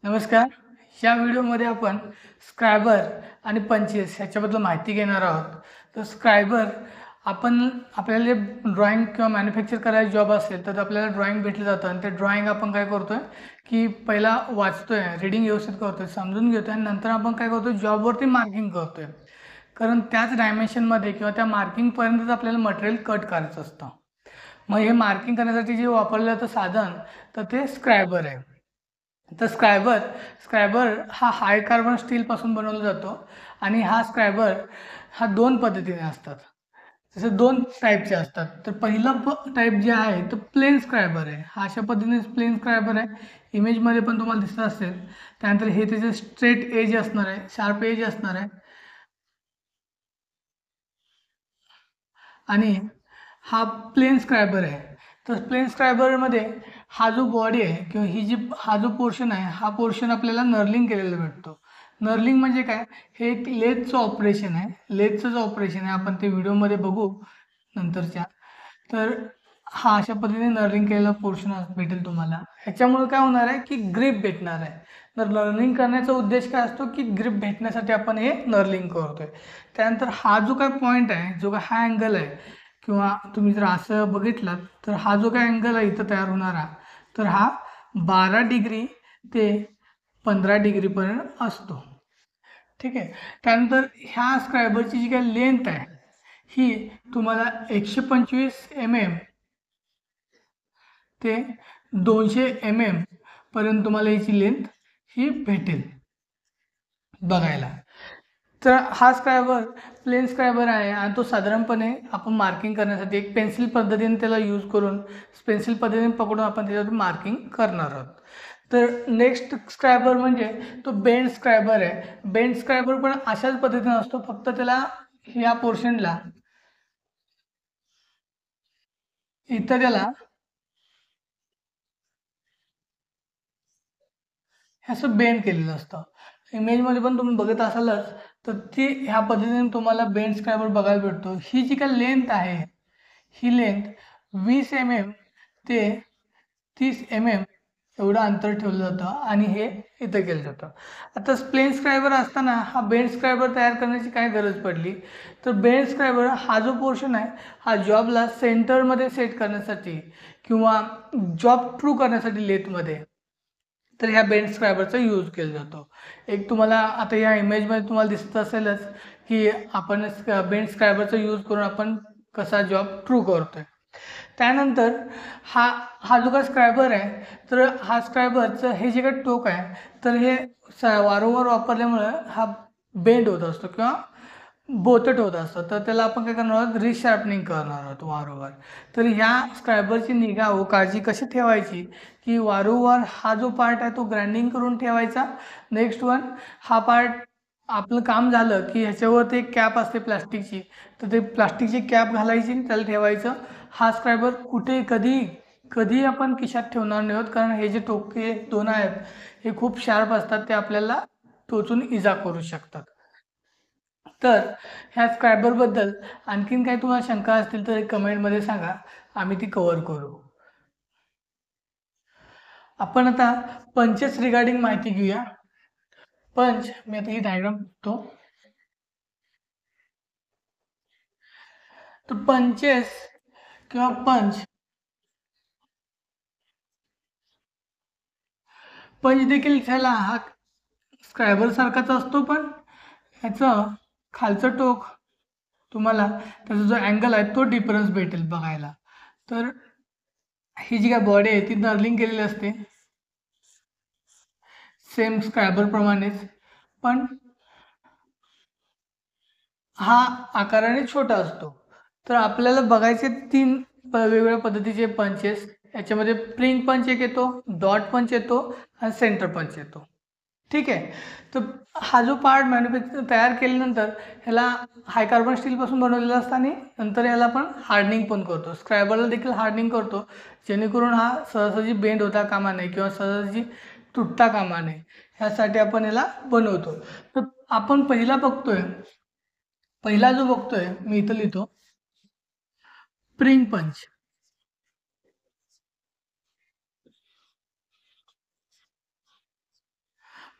नमस्कार. या व्हिडिओमध्ये आपण स्क्रायबर आणि पंचेस ह्याच्याबद्दल माहिती घेणार आहोत. तर स्क्रायबर आपण आपल्याला जे ड्रॉइंग किंवा मॅन्युफॅक्चर करायला जॉब असेल तर आपल्याला ड्रॉइंग भेटलं जातं आणि ते ड्रॉइंग आपण काय करतोय की पहिला वाचतोय, रीडिंग व्यवस्थित करतोय, समजून घेतोय आणि नंतर आपण काय करतोय जॉबवरती मार्किंग करतोय. कारण त्याच डायमेन्शनमध्ये किंवा त्या मार्किंगपर्यंतच आपल्याला मटेरियल कट करायचं असतं. मग हे मार्किंग करण्यासाठी जे वापरलं जातं साधन तर ते स्क्रायबर आहे. तर स्क्रायबर हा हाय कार्बन स्टीलपासून बनवला जातो आणि हा स्क्रायबर हा दोन पद्धतीने असतात. जसे दोन टाईपचे असतात. तर पहिला टाईप जे आहे तो प्लेन स्क्रायबर आहे. हा अशा पद्धतीने प्लेन स्क्रायबर आहे. इमेजमध्ये पण तुम्हाला दिसत असेल. त्यानंतर हे त्याचे स्ट्रेट एज असणार आहे, शार्प एज असणार आहे आणि हा प्लेन स्क्रायबर आहे. तर प्लेन स्क्रायबरमध्ये हा जो बॉडी आहे किंवा हा जो पोर्शन आहे हा पोर्शन आपल्याला नर्लिंग केलेला भेटतो. नर्लिंग म्हणजे काय? हे एक लेथचं ऑपरेशन आहे. लेथचं जे ऑपरेशन आहे आपण ते व्हिडिओमध्ये बघू नंतरच्या. तर हा अशा पद्धतीने नर्लिंग केलेला पोर्शन भेटेल तुम्हाला. ह्याच्यामुळे काय होणार आहे की ग्रिप भेटणार आहे. तर नर्लिंग करण्याचा उद्देश काय असतो की ग्रिप भेटण्यासाठी आपण हे नर्लिंग करतोय. त्यानंतर हा जो काय पॉईंट आहे, जो काय हा अँगल आहे किंवा तुम्ही जर असं बघितलात तर हा जो काय अँगल आहे इथं तयार होणारा तर हा 12 डिग्री ते 15 डिग्रीपर्यंत असतो. ठीक आहे. त्यानंतर ह्या स्क्रायबरची जी काही लेंथ आहे ही तुम्हाला 125 mm ते 200 mm पर्यंत तुम्हाला याची लेंथ ही भेटेल बघायला. तर हा स्क्रायबर प्लेन स्क्रायबर आहे आणि तो साधारणपणे आपण मार्किंग करण्यासाठी एक पेन्सिल पद्धतीने त्याला यूज करून पेन्सिल पद्धतीने पकडून आपण त्याच्यावर मार्किंग करणार आहोत. तर नेक्स्ट स्क्रायबर म्हणजे तो बेंड स्क्रायबर आहे. बेंड स्क्रायबर पण अशाच पद्धतीने असतो, फक्त त्याला या पोर्शनला इथं त्याला हे असं बेंड केलेलं असतं. इमेजमध्ये पण तुम्ही बघत असालच तर ती ह्या पद्धतीने तुम्हाला बेंड स्क्रायबर बघायला भेटतो. ही जी काही लेंथ आहे ही लेंथ 20 mm ते 30 mm एवढं अंतर ठेवलं जातं आणि हे इथं केलं जातं. आता प्लेन स्क्रायबर असताना हा बेंड स्क्रायबर तयार करण्याची काय गरज पडली तर बेंड स्क्रायबर हा जो पोर्शन आहे हा जॉबला सेंटरमध्ये सेट करण्यासाठी किंवा जॉब ट्रू करण्यासाठी लेथमध्ये तर ह्या बेंड स्क्रायबरचा यूज केला जातो. एक तुम्हाला आता या इमेजमध्ये तुम्हाला दिसत असेलच की आपण बेंड स्क्रायबरचा यूज करून आपण कसा जॉब ट्रू करतोय. त्यानंतर हा हा जो काही स्क्रायबर आहे तर हा स्क्रायबरचं हे जे काही टोक आहे तर हे वारंवार वापरल्यामुळं हा बेंड होत असतो किंवा बोचट होत असतं. तर त्याला आपण काय करणार आहोत रिशार्पनिंग करणार आहोत वारंवार. तर ह्या स्क्रायबरची निगा व काळजी कशी ठेवायची की वारंवार हा जो पार्ट आहे तो ग्राइंडिंग करून ठेवायचा. नेक्स्ट वन हा पार्ट आपलं काम झालं की ह्याच्यावरती एक कॅप असते प्लास्टिकची तर ते प्लास्टिकची कॅप घालायची आणि त्याला ठेवायचं. हा स्क्रायबर कुठे कधी कधी आपण खिशात ठेवणार नाही आहोत कारण हे जे टोके दोन आहेत हे खूप शार्प असतात, ते आपल्याला टोचून इजा करू शकतात. तर ह्या स्क्रायबरबद्दल आणखीन काही तुम्हाला शंका असतील तर कमेंटमध्ये सांगा, आम्ही ती कव्हर करू. आपण आता पंचेस रिगार्डिंग माहिती घेऊया. पंच मी आता ही डायग्राम बघतो. तर पंचेस किंवा पंच पंच देखील ह्याला हा स्क्रायबर सारखाच असतो पण ह्याचं खालचं टोक तुम्हाला त्याचा जो अँगल आहे तो डिफरन्स भेटेल बघायला. तर ही जी काय बॉडी आहे ती नर्लिंग केलेली असते सेम स्क्रायबर प्रमाणेच, पण हा आकाराने छोटा असतो. तर आपल्याला बघायचे तीन वेगवेगळ्या पद्धतीचे पंचेस. याच्यामध्ये प्रिंग पंच एक येतो, डॉट पंच येतो आणि सेंटर पंच येतो. ठीक आहे. तर हा जो पार्ट मॅन्युफॅक्चर तयार केल्यानंतर ह्याला हाय कार्बन स्टीलपासून बनवलेला असतं आणि नंतर याला आपण हार्डनिंग पण करतो. स्क्रायबरला देखील हार्डनिंग करतो जेणेकरून हा सहजासहजी बेंड होता कामा नये किंवा सहजासहजी तुटता कामा नये ह्यासाठी आपण याला बनवतो. तर आपण पहिला जो बघतोय मी इथं लिहितो प्रिंग पंच.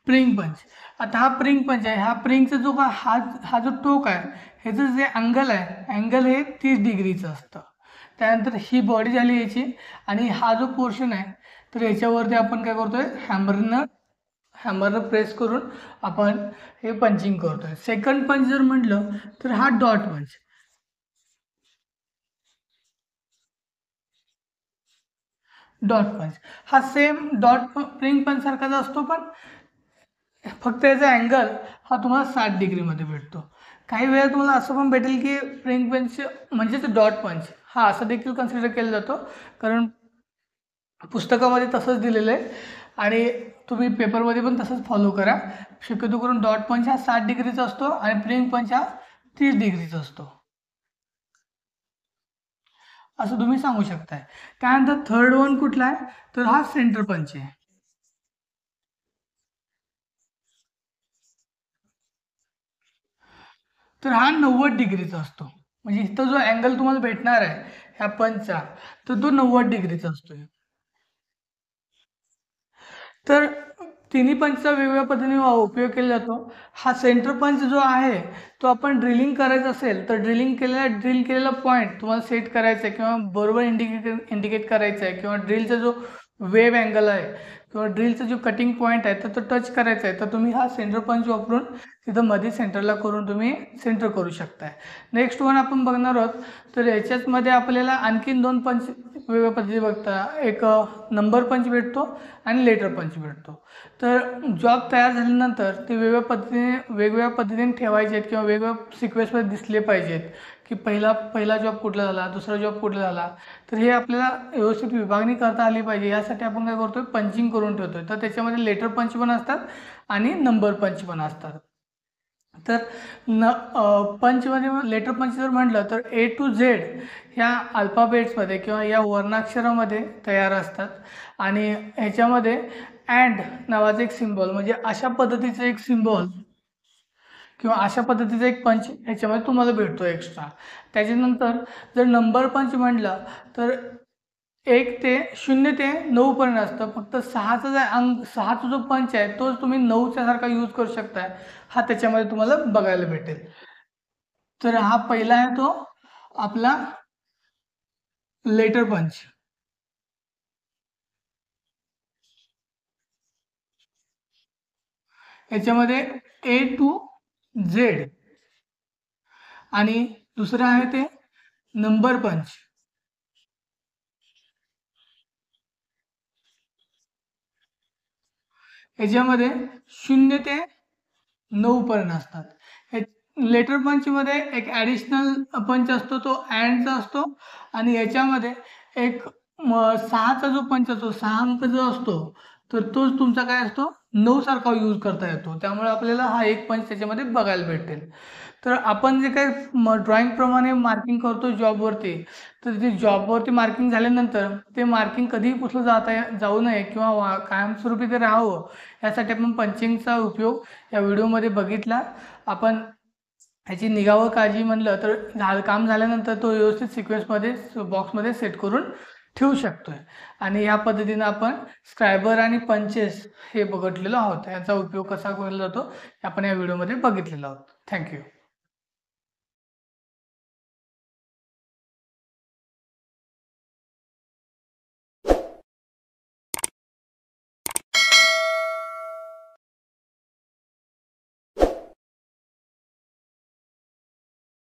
प्रिंग पंच. आता हा प्रिंग पंच आहे. हा प्रिंगचा जो का हा जो टोक आहे, ह्याचं जे अँगल आहे, अँगल हे 30 डिग्रीचं असतं. त्यानंतर ही बॉडी झाली याची, आणि हा जो पोर्शन आहे तर याच्यावरती आपण काय करतोय, हॅमरनं प्रेस करून आपण हे पंचिंग करतोय. सेकंड पंच जर म्हटलं तर हा डॉट पंच. डॉट पंच हा सेम डॉट प्रिंग पंच सारखाच असतो, पण फक्त याचा अँगल हा तुम्हाला 60 डिग्रीमध्ये भेटतो. काही वेळा तुम्हाला असं पण भेटेल की प्रिंग पंच म्हणजेच डॉट पंच हा असं देखील कन्सिडर केला जातो, कारण पुस्तकामध्ये तसंच दिलेलं आहे आणि तुम्ही पेपरमध्ये पण तसंच फॉलो करा. शक्यतो करून डॉट पंच हा 60 डिग्रीचा असतो आणि प्रिंग पंच हा 30 डिग्रीचा असतो, असं तुम्ही सांगू शकताय. त्यानंतर थर्ड वन कुठला आहे, तर हा सेंटर पंच आहे. तर हा 90 डिग्रीचा असतो. म्हणजे इथं जो अँगल तुम्हाला भेटणार आहे ह्या पंचचा, तर तो 90 डिग्रीचा असतो. तर तिन्ही पंचचा वेगवेगळ्या पद्धतीने उपयोग केला जातो. हा सेंटर पंच जो आहे तो आपण ड्रिलिंग करायचं असेल तर ड्रिल केलेला पॉईंट तुम्हाला सेट करायचा आहे किंवा बरोबर इंडिकेट करायचा आहे, किंवा ड्रिलचा जो वेव अँगल आहे किंवा ड्रिलचा जो कटिंग पॉईंट आहे तर तो टच करायचा आहे, तर तुम्ही हा सेंटर पंच वापरून तिथं मध्ये सेंटरला करून तुम्ही सेंटर करू शकताय. नेक्स्ट वन आपण बघणार आहोत. तर याच्यामध्ये आपल्याला आणखीन दोन पंच वेगवेगळ्या पद्धती बघता. एक नंबर पंच भेटतो आणि लेटर पंच भेटतो. तर जॉब तयार झाल्यानंतर ते वेगवेगळ्या पद्धतीने ठेवायचे आहेत किंवा वेगवेगळ्या सिक्वेन्समध्ये दिसले पाहिजेत, की पहिला जॉब कुठला झाला, दुसरा जॉब कुठला झाला. तर हे आपल्याला व्यवस्थित विभागणी करता आली पाहिजे, यासाठी आपण काय करतोय, पंचिंग करून ठेवतोय. तर त्याच्यामध्ये लेटर पंच पण असतात आणि नंबर पंच पण असतात. तर पंचमध्ये लेटर पंच जर म्हटलं तर A to Z ह्या अल्फाबेट्समध्ये किंवा या वर्णाक्षरामध्ये तयार असतात, आणि ह्याच्यामध्ये अँड नावाचं एक सिम्बॉल, म्हणजे अशा पद्धतीचं एक सिम्बॉल किंवा अशा पद्धतीचा एक पंच ह्याच्यामध्ये तुम्हाला भेटतो एक्स्ट्रा. त्याच्यानंतर जर नंबर पंच म्हटलं तर 0 ते 9 पर्यंत असतं. फक्त 6चा जो पंच आहे तोच तुम्ही 9च्या सारखा यूज करू शकताय, हा त्याच्यामध्ये तुम्हाला बघायला भेटेल. तर हा पहिला आहे तो आपला लेटर पंच. याच्यामध्ये A to Z, आणि दुसरं आहे ते नंबर पंच. याच्यामध्ये 0 ते 9 पर्यंत असतात. लेटर पंचमध्ये एक ॲडिशनल पंच असतो, तो अँडचा असतो, आणि याच्यामध्ये एक 6चा जो पंच असतो, 6 अंक जो असतो, तर तोच तुमचा काय असतो, 9 सारखा यूज करता येतो. त्यामुळे आपल्याला हा एक पंच त्याच्यामध्ये बघायला भेटेल. तर आपण जे काही ड्रॉइंगप्रमाणे मार्किंग करतो जॉबवरती, तर ते जॉबवरती मार्किंग झाल्यानंतर ते मार्किंग कधीही पुसलं जाऊ नये किंवा कायमस्वरूपी ते राहावं, यासाठी आपण पंचिंगचा उपयोग या व्हिडिओमध्ये बघितला. आपण ह्याची निगा व काळजी म्हणलं तर काम झाल्यानंतर तो व्यवस्थित सिक्वेन्समध्ये बॉक्समध्ये सेट करून ठेवू शकतोय. आणि या पद्धतीनं आपण स्क्रायबर आणि पंचेस हे बघितलेलो आहोत. याचा उपयोग कसा केला जातो आपण या व्हिडिओमध्ये बघितलेलो आहोत. थँक्यू.